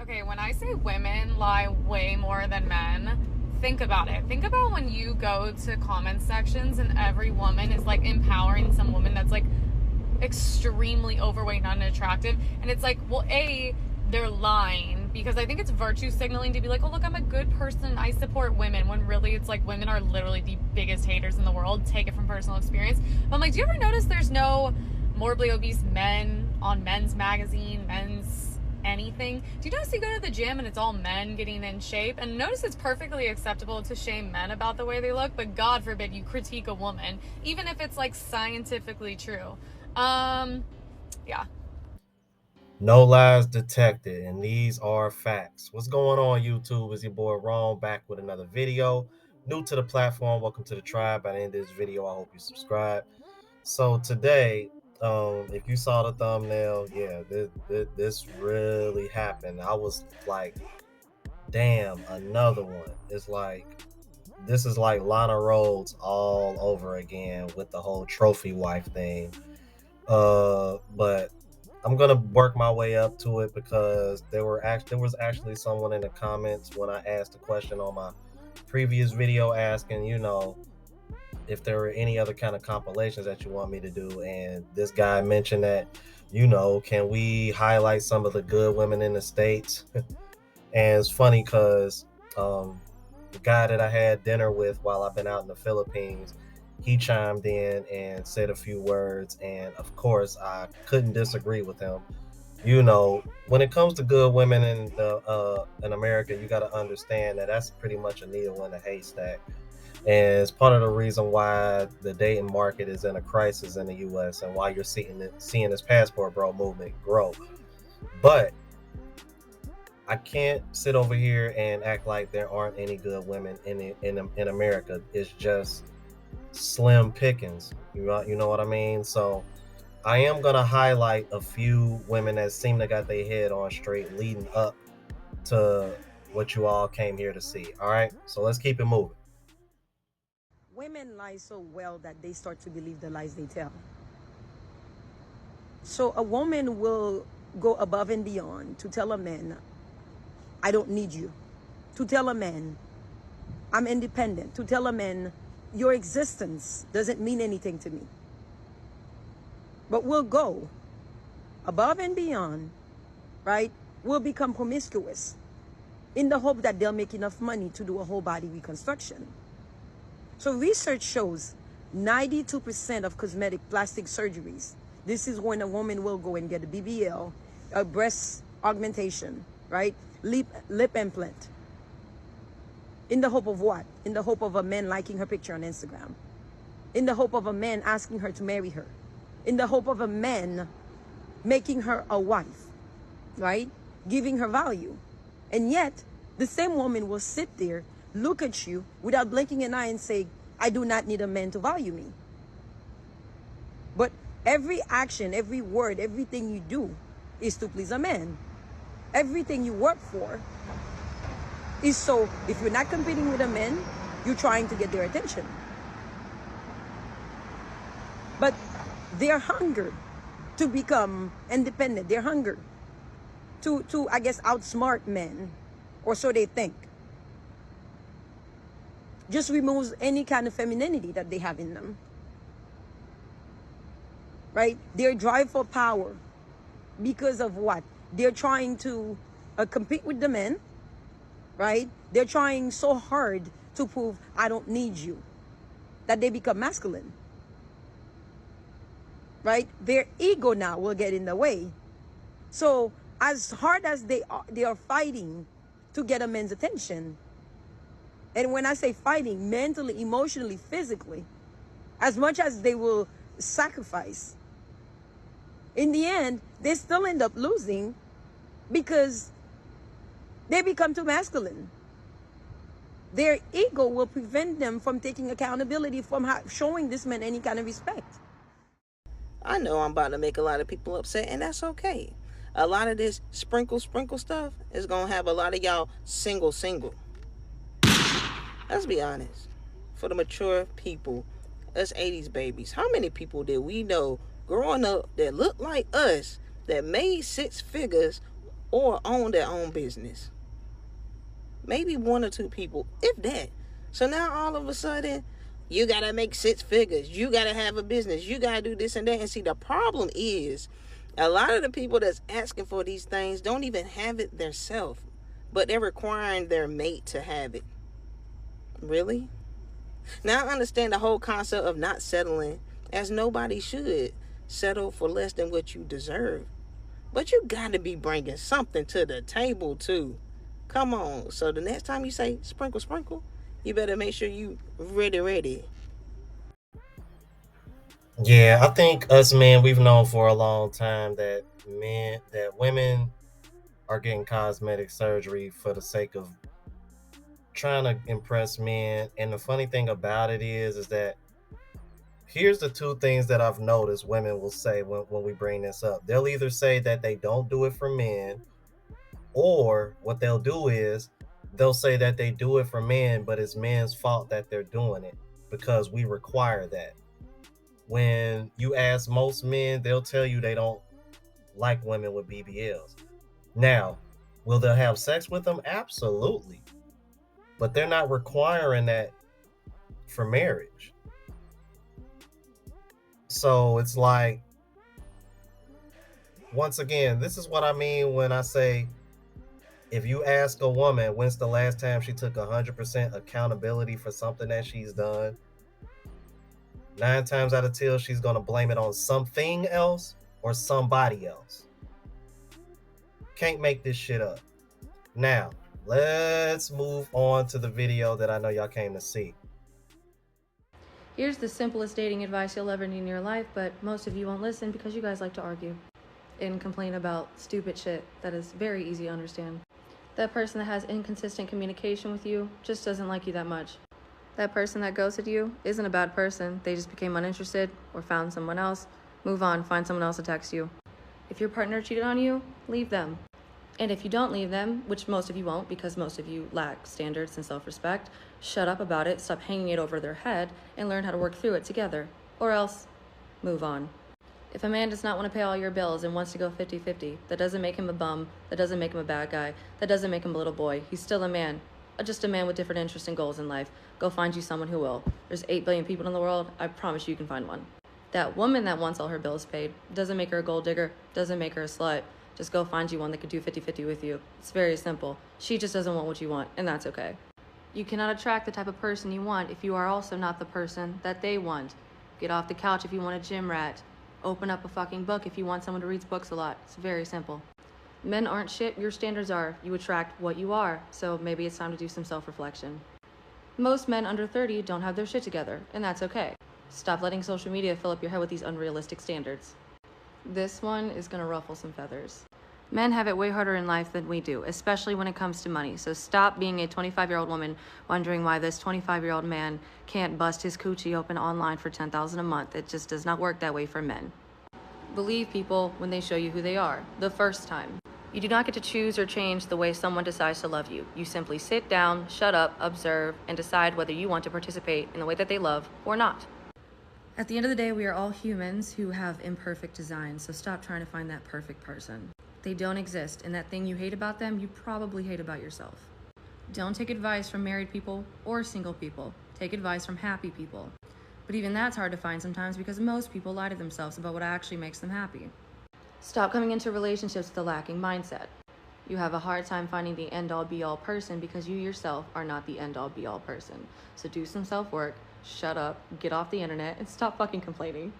Okay, when I say women lie way more than men, think about it. Think about when you go to comment sections and every woman is like empowering some woman that's like extremely overweight and unattractive. And it's like, well, A, they're lying because I think it's virtue signaling to be like, oh, look, I'm a good person. I support women. When really it's like women are literally the biggest haters in the world. Take it from personal experience. But I'm like, do you ever notice there's no morbidly obese men on Men's Magazine, Men's anything? Do you notice you go to the gym and it's all men getting in shape? And notice it's perfectly acceptable to shame men about the way they look, but God forbid you critique a woman, even if it's like scientifically true. Yeah. No lies detected, and these are facts. What's going on, YouTube? Is your boy Ron back with another video. New to the platform, welcome to the tribe. By the end of this video, I hope you subscribe. So today, if you saw the thumbnail, yeah, this really happened. I was like, damn, another one. It's like this is like Lana Rhodes all over again with the whole trophy wife thing. But I'm gonna work my way up to it because there was actually someone in the comments when I asked a question on my previous video asking, if there were any other kind of compilations that you want me to do, and this guy mentioned that, can we highlight some of the good women in the states? And it's funny because the guy that I had dinner with while I've been out in the Philippines, he chimed in and said a few words, and of course I couldn't disagree with him. When it comes to good women in America, you got to understand that that's pretty much a needle in a haystack, and it's part of the reason why the dating market is in a crisis in the U.S. and why you're seeing this passport bro movement grow. But I can't sit over here and act like there aren't any good women in America. It's just slim pickings. You know what I mean? So I am gonna highlight a few women that seem to got their head on straight leading up to what you all came here to see. All right, so let's keep it moving. Women lie so well that they start to believe the lies they tell. So a woman will go above and beyond to tell a man, I don't need you. To tell a man, I'm independent. To tell a man, your existence doesn't mean anything to me. But we'll go above and beyond, right? We'll become promiscuous in the hope that they'll make enough money to do a whole body reconstruction. So research shows 92% of cosmetic plastic surgeries, this is when a woman will go and get a BBL, a breast augmentation, right? Lip implant. In the hope of what? In the hope of a man liking her picture on Instagram. In the hope of a man asking her to marry her. In the hope of a man making her a wife, right? Giving her value. And yet, the same woman will sit there, look at you without blinking an eye and say, I do not need a man to value me. But every action, every word, everything you do is to please a man. Everything you work for is so, if you're not competing with a man, you're trying to get their attention. But their hunger to become independent, their hunger to I guess, outsmart men, or so they think, just removes any kind of femininity that they have in them. Right? Their drive for power, because of what? They're trying to compete with the men, right? They're trying so hard to prove, I don't need you, that they become masculine. Right? Their ego now will get in the way. So as hard as they are fighting to get a man's attention, and when I say fighting, mentally, emotionally, physically, as much as they will sacrifice, in the end, they still end up losing because they become too masculine. Their ego will prevent them from taking accountability, from showing this man any kind of respect. I know I'm about to make a lot of people upset, and that's okay. A lot of this sprinkle stuff is gonna have a lot of y'all single. Let's be honest. For the mature people, us 80s babies, how many people did we know growing up that looked like us, that made six figures, or own their own business. Maybe one or two people, if that. So now all of a sudden, you gotta make six figures. You gotta have a business. You gotta do this and that. And see, the problem is, a lot of the people that's asking for these things don't even have it themselves, but they're requiring their mate to have it. Really? Now I understand the whole concept of not settling, as nobody should settle for less than what you deserve. But you gotta be bringing something to the table too. Come on. So the next time you say sprinkle, sprinkle, you better make sure you ready. Yeah, I think us men, we've known for a long time that women are getting cosmetic surgery for the sake of trying to impress men. And the funny thing about it is that here's the two things that I've noticed women will say when we bring this up. They'll either say that they don't do it for men, or what they'll do is they'll say that they do it for men, but it's men's fault that they're doing it because we require that. When you ask most men, they'll tell you they don't like women with BBLs. Now, will they have sex with them? Absolutely. But they're not requiring that for marriage. So it's like, once again, this is what I mean when I say, if you ask a woman when's the last time she took 100% accountability for something that she's done, 9 times out of 10, she's going to blame it on something else or somebody else. Can't make this shit up. Now, let's move on to the video that I know y'all came to see. Here's the simplest dating advice you'll ever need in your life, but most of you won't listen because you guys like to argue and complain about stupid shit that is very easy to understand. That person that has inconsistent communication with you just doesn't like you that much. That person that ghosted you isn't a bad person. They just became uninterested or found someone else. Move on, find someone else to text you. If your partner cheated on you, leave them. And if you don't leave them, which most of you won't because most of you lack standards and self-respect, shut up about it, stop hanging it over their head, and learn how to work through it together. Or else, move on. If a man does not want to pay all your bills and wants to go 50-50, that doesn't make him a bum, that doesn't make him a bad guy, that doesn't make him a little boy. He's still a man, just a man with different interests and goals in life. Go find you someone who will. There's 8 billion people in the world, I promise you can find one. That woman that wants all her bills paid doesn't make her a gold digger, doesn't make her a slut. Just go find you one that could do 50-50 with you. It's very simple. She just doesn't want what you want, and that's okay. You cannot attract the type of person you want if you are also not the person that they want. Get off the couch if you want a gym rat. Open up a fucking book if you want someone who reads books a lot. It's very simple. Men aren't shit, your standards are. You attract what you are, so maybe it's time to do some self-reflection. Most men under 30 don't have their shit together, and that's okay. Stop letting social media fill up your head with these unrealistic standards. This one is gonna ruffle some feathers. Men have it way harder in life than we do, especially when it comes to money. So stop being a 25-year-old woman wondering why this 25-year-old man can't bust his coochie open online for $10,000 a month. It just does not work that way for men. Believe people when they show you who they are, the first time. You do not get to choose or change the way someone decides to love you. You simply sit down, shut up, observe, and decide whether you want to participate in the way that they love or not. At the end of the day, we are all humans who have imperfect designs, so stop trying to find that perfect person. They don't exist, and that thing you hate about them, you probably hate about yourself. Don't take advice from married people or single people. Take advice from happy people. But even that's hard to find sometimes because most people lie to themselves about what actually makes them happy. Stop coming into relationships with a lacking mindset. You have a hard time finding the end-all be-all person because you yourself are not the end-all be-all person. So do some self-work, shut up, get off the internet, and stop fucking complaining.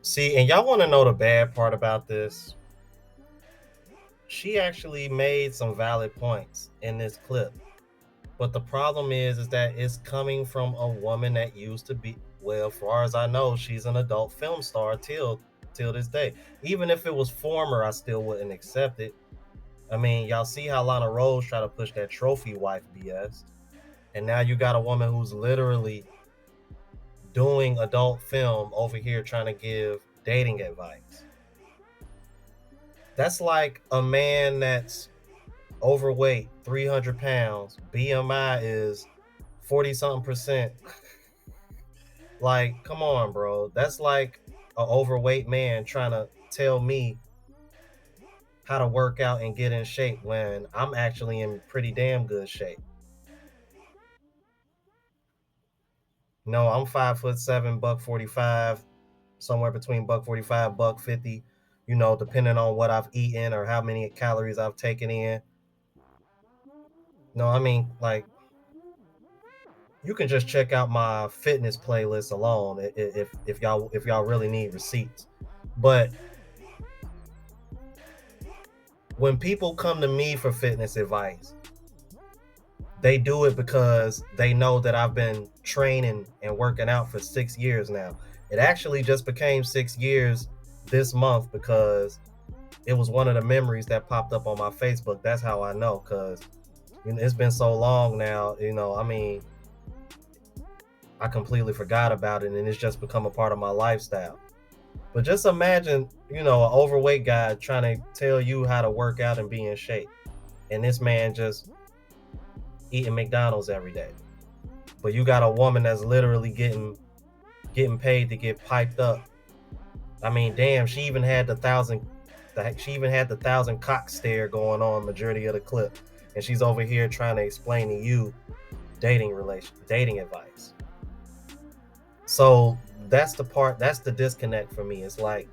See, and y'all want to know the bad part about this? She actually made some valid points in this clip. But the problem is that it's coming from a woman that used to be, well, as far as I know, she's an adult film star till this day. Even if it was former, I still wouldn't accept it. I mean, y'all see how Lana Rose tried to push that trophy wife BS. And now you got a woman who's literally doing adult film over here trying to give dating advice. That's like a man that's overweight, 300 pounds, BMI is 40 something percent. Like, come on, bro. That's like an overweight man trying to tell me how to work out and get in shape when I'm actually in pretty damn good shape. No, I'm 5'7", $145, somewhere between $145, $150, depending on what I've eaten or how many calories I've taken in. No, I mean, like, you can just check out my fitness playlist alone if y'all really need receipts. But when people come to me for fitness advice, they do it because they know that I've been training and working out for 6 years now. It actually just became 6 years this month because it was one of the memories that popped up on my Facebook. That's how I know, because it's been so long now. I mean, I completely forgot about it, and it's just become a part of my lifestyle. But just imagine, an overweight guy trying to tell you how to work out and be in shape, and this man just eating McDonald's every day. But you got a woman that's literally getting paid to get piped up. I mean, damn, she even had the 1,000 cock stare going on majority of the clip, and she's over here trying to explain to you dating advice. So that's the disconnect for me. It's like,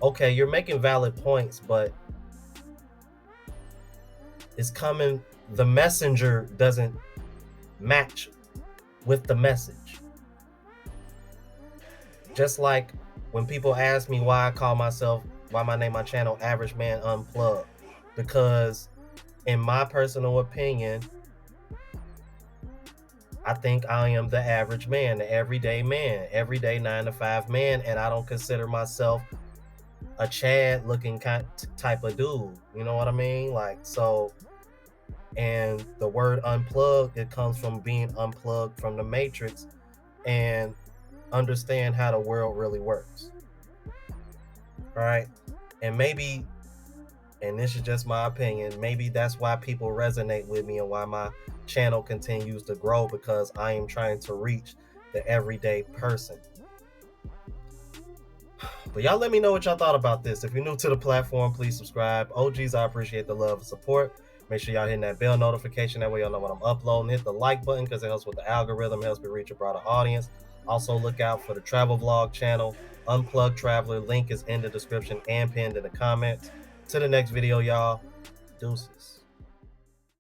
okay, you're making valid points, but the messenger doesn't match with the message. Just like when people ask me why I name my channel Average Man Unplugged, because in my personal opinion, I think I am the average man, the everyday 9-to-5 man, and I don't consider myself a Chad looking type of dude. You know what I mean? Like, so, and the word unplugged, it comes from being unplugged from the matrix and understand how the world really works. All right. And maybe, and this is just my opinion, maybe that's why people resonate with me and why my channel continues to grow, because I am trying to reach the everyday person. But y'all let me know what y'all thought about this. If you're new to the platform, please subscribe. OGs, I appreciate the love and support. Make sure y'all hitting that bell notification. That way y'all know when I'm uploading. Hit the like button because it helps with the algorithm, helps me reach a broader audience. Also, look out for the travel vlog channel, Unplugged Traveler. Link is in the description and pinned in the comments. To the next video, y'all. Deuces.